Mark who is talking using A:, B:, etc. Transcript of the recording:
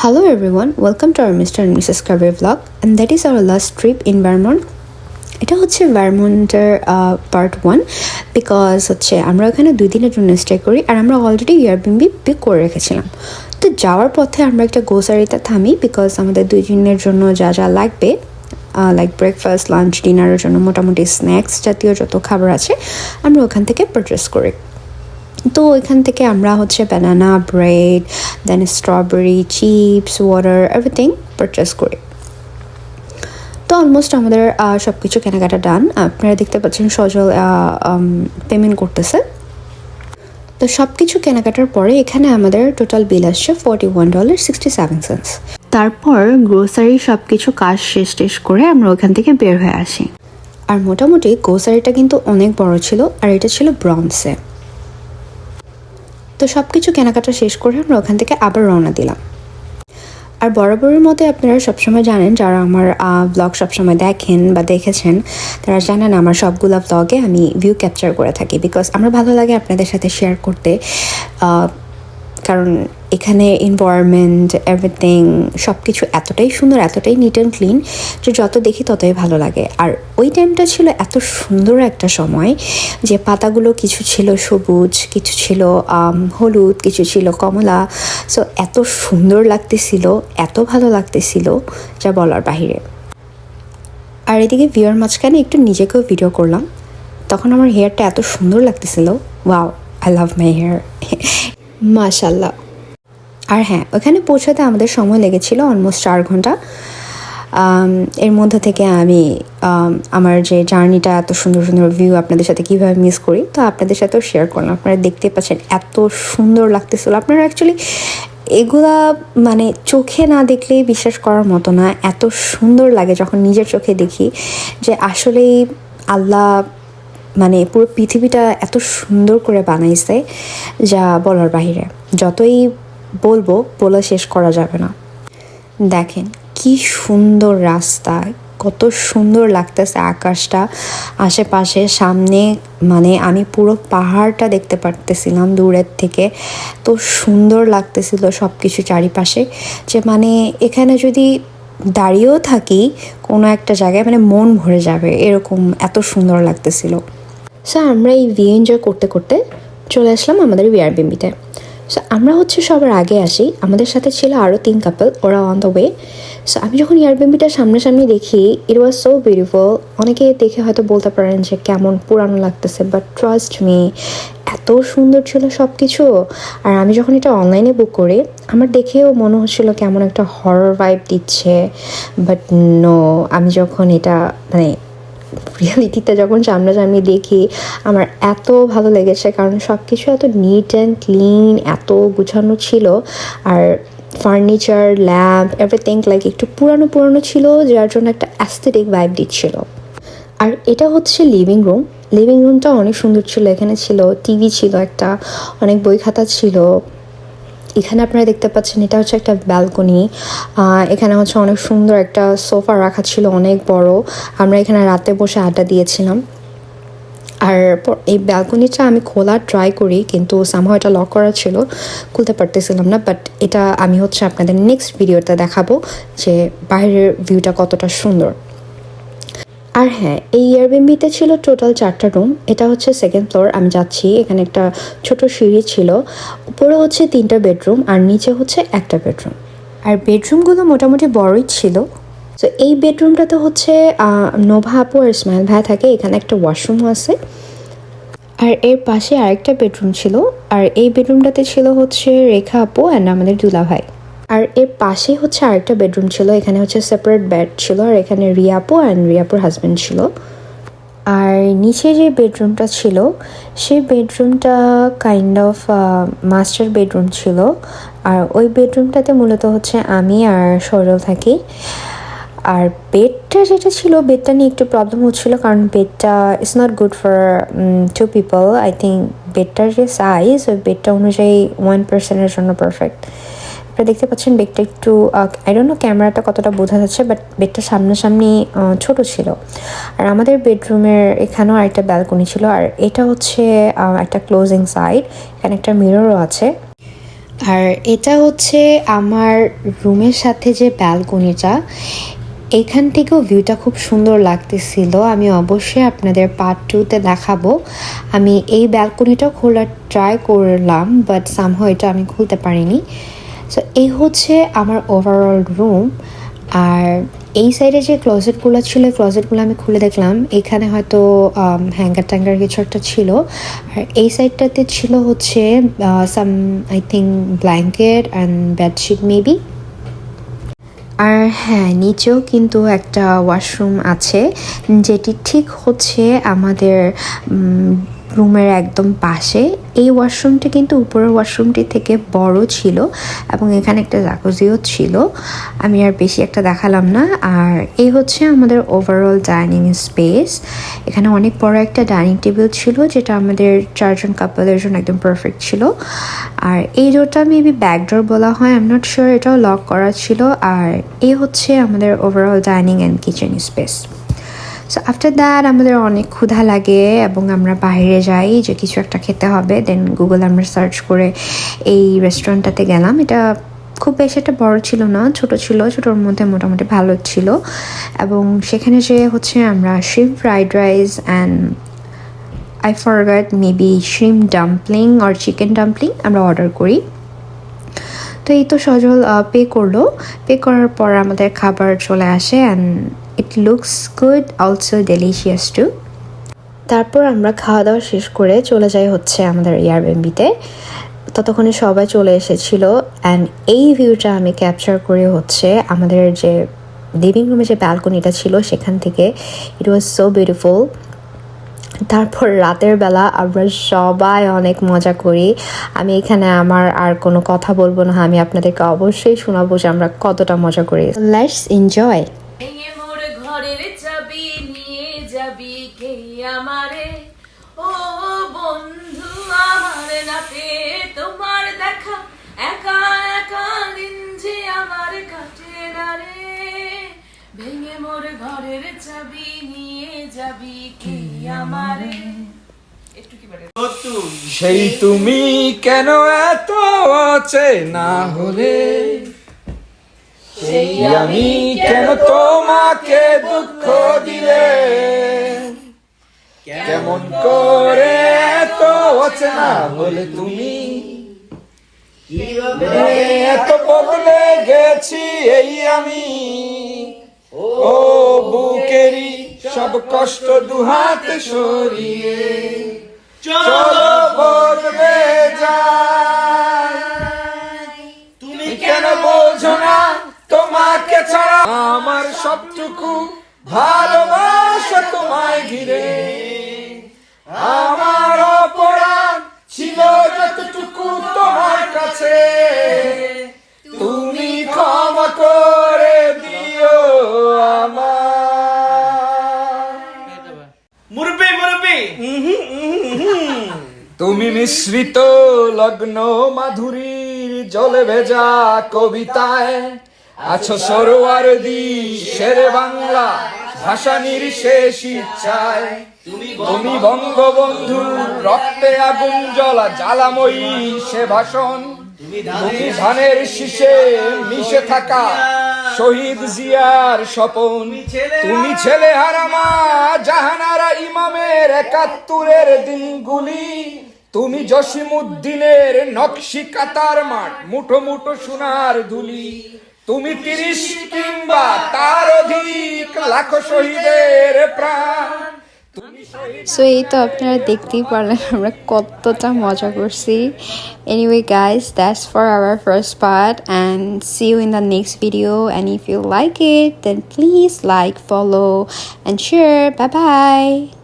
A: Hello everyone, welcome to our Mr. and Mrs. Carver vlog, and that is our last trip in Vermont. এটা হচ্ছে ভার্মন্টের part 1 because হচ্ছে আমরা ওখানে 2 দিনের জন্য স্টে করি আর আমরা অলরেডি এয়ারবিএনবি বুক করে রেখেছিলাম। তো যাওয়ার পথে আমরা একটা গ্রোসারিতে থামি বিকজ আমাদের 2 দিনের জন্য যা যা লাগবে লাইক ব্রেকফাস্ট লাঞ্চ ডিনারের জন্য মোটামুটি স্ন্যাক্স জাতীয় যত খাবার আছে আমরা ওখান থেকে পারচেস করি। তো ওইখান থেকে আমরা হচ্ছে banana bread then strawberry chips water everything purchase করি। তো অলমোস্ট আমাদের সব কিছু কেনাকাটা ডান। আপনারা দেখতে পাচ্ছেন সজল পেমেন্ট করতেছে। তো সব কিছু কেনাকাটার পরে এখানে আমাদের টোটাল বিল আসছে $41.67। তারপর গ্রোসারি সব কিছু কাজ শেষ করে আমরা ওখান থেকে বের হয়ে আসি। আর মোটামুটি গ্রোসারিটা কিন্তু অনেক বড় ছিল আর এটা ছিল ব্রঞ্জে। তো সব কিছু কেনাকাটা শেষ করে আমরা ওখান থেকে আবার রওনা দিলাম। আর বরাবরের মতো আপনারা সবসময় জানেন, যারা আমার ব্লগ সবসময় দেখেন বা দেখেছেন তারা জানেন আমার সবগুলো ব্লগে আমি ভিউ ক্যাপচার করে থাকি বিকজ আমার ভালো লাগে আপনাদের সাথে শেয়ার করতে। কারণ এখানে এনভায়রনমেন্ট এভরিথিং সব কিছু এতটাই সুন্দর, এতটাই নিট অ্যান্ড ক্লিন যে যত দেখি ততই ভালো লাগে। আর ওই টাইমটা ছিল এত সুন্দর একটা সময় যে পাতাগুলো কিছু ছিল সবুজ, কিছু ছিল হলুদ, কিছু ছিল কমলা। সো এত সুন্দর লাগতেছিল, এত ভালো লাগতেছিল যা বলার বাহিরে। আর এদিকে ভিউয়ার মাঝখানে একটু নিজেকেও ভিডিও করলাম, তখন আমার হেয়ারটা এত সুন্দর লাগতেছিল। Wow, I love my hair, মাশাল্লাহ। আর হ্যাঁ, ওখানে পৌঁছাতে আমাদের সময় লেগেছিল অলমোস্ট 4 ঘন্টা। এর মধ্যে থেকে আমি আমার যে জার্নিটা এত সুন্দর সুন্দর ভিউ আপনাদের সাথে কীভাবে মিস করি তো আপনাদের সাথেও শেয়ার করলাম। আপনারা দেখতে পাচ্ছেন এত সুন্দর লাগতেছিল। আপনারা অ্যাকচুয়ালি এগুলা মানে চোখে না দেখলেই বিশ্বাস করার মতো না, এত সুন্দর লাগে যখন নিজের চোখে দেখি যে আসলেই আল্লাহ মানে পুরো পৃথিবীটা এত সুন্দর করে বানাইছে যা বলার বাহিরে। যতই বলবো বলে শেষ করা যাবে না। দেখেন কি সুন্দর রাস্তা, কত সুন্দর লাগতেছে আকাশটা, আশেপাশে সামনে মানে আমি পুরো পাহাড়টা দেখতে পারতেছিলাম দূরের থেকে। তো সুন্দর লাগতেছিল সব কিছু চারিপাশে যে মানে এখানে যদি দাঁড়িয়েও থাকি কোনো একটা জায়গায় মানে মন ভরে যাবে এরকম, এত সুন্দর লাগতেছিল। সো আমরা এই ভিউ এনজয় করতে করতে চলে আসলাম আমাদের এয়ারবিএনবিতে। সো আমরা হচ্ছে সবার আগে আসি, আমাদের সাথে ছিল আরও 3 কাপল, ওরা অন দ্য ওয়ে। সো আমি যখন এয়ারবিএনবিটা সামনাসামনি দেখি ইট ওয়াজ সো বিউটিফুল। অনেকে দেখে হয়তো বলতে পারেন যে কেমন পুরানো লাগতেছে, বাট ট্রাস্ট মি এত সুন্দর ছিল সব কিছু। আর আমি যখন এটা অনলাইনে বুক করি আমার দেখেও মনে হচ্ছিল কেমন একটা হরর ভাইব দিচ্ছে, বাট নো, আমি যখন এটা মানে রিয়ালিটিতে যখন সামনাসামনি দেখি আমার এত ভালো লেগেছে। কারণ সব কিছু এত নিট অ্যান্ড ক্লিন, এত গুছানো ছিল। আর ফার্নিচার ল্যাম্প এভরিথিং লাইক একটু পুরানো পুরানো ছিল, যার জন্য একটা অ্যাস্থেটিক ভাইব দিচ্ছিল। আর এটা হচ্ছে লিভিং রুম। লিভিং রুমটা অনেক সুন্দর ছিল। এখানে ছিল টিভি, ছিল একটা, অনেক বই খাতা ছিল। এখানে আপনারা দেখতে পাচ্ছেন এটা হচ্ছে একটা ব্যালকনি। এখানে হচ্ছে অনেক সুন্দর একটা সোফা রাখা ছিল, অনেক বড়। আমরা এখানে রাতে বসে আড্ডা দিয়েছিলাম। আর এই ব্যালকনিটা আমি খোলা ট্রাই করি কিন্তু সামহাও এটা লক করা ছিল, খুলতে পারতেছিলাম না। বাট এটা আমি হচ্ছে আপনাদের নেক্সট ভিডিওতে দেখাবো যে বাইরের ভিউটা কতটা সুন্দর। আর হ্যাঁ, এই এয়ারবিএনবিতে ছিল টোটাল 4টা রুম। এটা হচ্ছে 2nd ফ্লোর, আমি যাচ্ছি। এখানে একটা ছোট সিঁড়ি ছিল, উপরে হচ্ছে 3টা বেডরুম আর নিচে হচ্ছে একটা বেডরুম। আর বেডরুমগুলো মোটামুটি বড়ই ছিল। তো এই বেডরুমটাতে হচ্ছে নোভা আপু আর ইসমাইল ভাই থাকে। এখানে একটা ওয়াশরুমও আছে। আর এর পাশে আরেকটা বেডরুম ছিল, আর এই বেডরুমটাতে ছিল হচ্ছে রেখা আপু অ্যান্ড আমাদের দুলা ভাই। আর এর পাশেই হচ্ছে আরেকটা বেডরুম ছিল, এখানে হচ্ছে সেপারেট বেড ছিল, আর এখানে রিয়াপু অ্যান্ড রিয়াপুর হাজব্যান্ড ছিল। আর নিচে যে বেডরুমটা ছিল সেই বেডরুমটা কাইন্ড অফ মাস্টার বেডরুম ছিল। আর ওই বেডরুমটাতে মূলত হচ্ছে আমি আর সজল থাকি। আর বেডটা যেটা ছিল, বেডটা নিয়ে একটু প্রবলেম হচ্ছিলো কারণ বেডটা it's not good for 2 people. I think বেডটার যে সাইজ ওই বেডটা অনুযায়ী 1 পার্সনের জন্য পারফেক্ট। আপনারা দেখতে পাচ্ছেন বেডটা একটু আই ডোন্ট নো ক্যামেরাটা কতটা বোঝা যাচ্ছে, বাট বেডটা সামনাসামনি ছোট ছিল। আর আমাদের বেডরুমের এখানেও আরেকটা ব্যালকনি ছিল, আর এটা হচ্ছে একটা ক্লোজিং সাইড, এখানে একটা মিররও আছে। আর এটা হচ্ছে আমার রুমের সাথে যে ব্যালকনিটা, এখান থেকেও ভিউটা খুব সুন্দর লাগতেছিল। আমি অবশ্যই আপনাদের পার্ট 2-তে দেখাবো। আমি এই ব্যালকনিটাও খোলার ট্রাই করলাম, বাট সামহাও এটা আমি খুলতে পারিনি। সো এই হচ্ছে আমার ওভারঅল রুম। আর এই সাইডে যে ক্লোজেটগুলো ছিল, ক্লোজেটগুলো আমি খুলে দেখলাম এখানে হয়তো হ্যাঙ্গার ট্যাঙ্গার কিছু একটা ছিল। আর এই সাইডটাতে ছিল হচ্ছে some I think blanket and bedsheet maybe. আর হ্যাঁ, নিচেও কিন্তু একটা ওয়াশরুম আছে, যেটি ঠিক হচ্ছে আমাদের রুমের একদম পাশে। এই ওয়াশরুমটি কিন্তু উপরের ওয়াশরুমটি থেকে বড় ছিল এবং এখানে একটা জাকুজিও ছিল। আমি আর বেশি একটা দেখালাম না। আর এই হচ্ছে আমাদের ওভারঅল ডাইনিং স্পেস। এখানে অনেক বড় একটা ডাইনিং টেবিল ছিল, যেটা আমাদের 4 জন কাপলের জন্য একদম পারফেক্ট ছিল। আর এই ডোরটা মেবি ব্যাক ডোর বলা হয়, আই এম নট শিওর, এটাও লক করা ছিল। আর এই হচ্ছে আমাদের overall dining and kitchen space. So after that আমাদের অনেক ক্ষুধা লাগে এবং আমরা বাইরে যাই যে কিছু একটা খেতে হবে। দেন গুগল আমরা সার্চ করে এই রেস্টুরেন্টটাতে গেলাম। এটা খুব বেশি একটা বড় ছিল না, ছোট ছিল, ছোটোর মধ্যে মোটামুটি ভালো ছিল। এবং সেখানে যে হচ্ছে আমরা shrimp fried rice and I forgot maybe shrimp dumpling or chicken dumpling আমরা অর্ডার করি। তো এই তো সজল পে করলো। পে করার পর আমাদের খাবার চলে আসে and it looks good, also delicious too. তারপর আমরা খাওয়া দাওয়া শেষ করে চলে যাই হচ্ছে আমাদের এয়ারবিএনবিতে। ততক্ষণে সবাই চলে এসেছিল অ্যান্ড এই ভিউটা আমি ক্যাপচার করে হচ্ছে আমাদের যে লিভিং রুমে যে ব্যালকনিটা ছিল সেখান থেকে। ইট ওয়াজ সো বিউটিফুল। তারপর রাতের বেলা আমরা সবাই অনেক মজা করি। আমি এখানে আমার আর কোনো কথা বলবো না, আমি আপনাদেরকে অবশ্যই শোনাবো যে আমরা কতটা মজা করি। Let's enjoy.
B: ঘরের চাবি নিয়ে যাবি কে আমারে, ও বন্ধু আমার রাতে তোমার দেখা, একা একা দিন যে আমার কাটে না রে, ভেঙে মোর ঘরের চাবি নিয়ে যাবি কে আমারে। একটু কি পারে
C: সেই তুমি কেন এত অচেনা হলে, সেই আমি কেন তোমাকে দুঃখ দিলে, কেমন করে এত অচেনা হলে তুমি, এত বদলে গেছি এই আমি, ও বুকেরই সব কষ্ট দুহাতে সরিয়ে চলো বদলে যাই। তুমি কেন বোঝো না তোমাকে ছাড়া আমার সবটুকু ভালোবাসা তোমায় ঘিরে, আমার অপরাধ ছিল যতটুকু তোমার কাছে, তুমি ক্ষমা করে দিও আমার। মুরব্বি মুরব্বি, তুমি মিশ্রিত লগ্ন মাধুরীর জলে ভেজা কবিতায় আছো সরোয়ারদি শেরে বাংলা ভাষা নির্শেষ ইচ্ছায়, তুমি বঙ্গবন্ধু রক্তে আগুন জ্বলা জ্বালাময়ী সে ভাষণ, তুমি ধানের শীষে মিশে থাকা শহীদ জিয়ার স্বপন, তুমি ছেলে হারামা জাহানারা ইমামের ৭১-এর দিনগুলি, তুমি জসিমউদ্দিনের নকশি কাতার মাঠ মুঠো মুঠো সোনার ধুলি, তুমি ৩০ কিংবা তার অধিক লাখো শহীদের প্রাণ।
A: সো এই তো আপনারা দেখতেই পারলেন আমরা কতটা মজা করছি। Anyway guys, that's for our first part and see you in the next video, and if you like it then please like, follow and share. Bye by.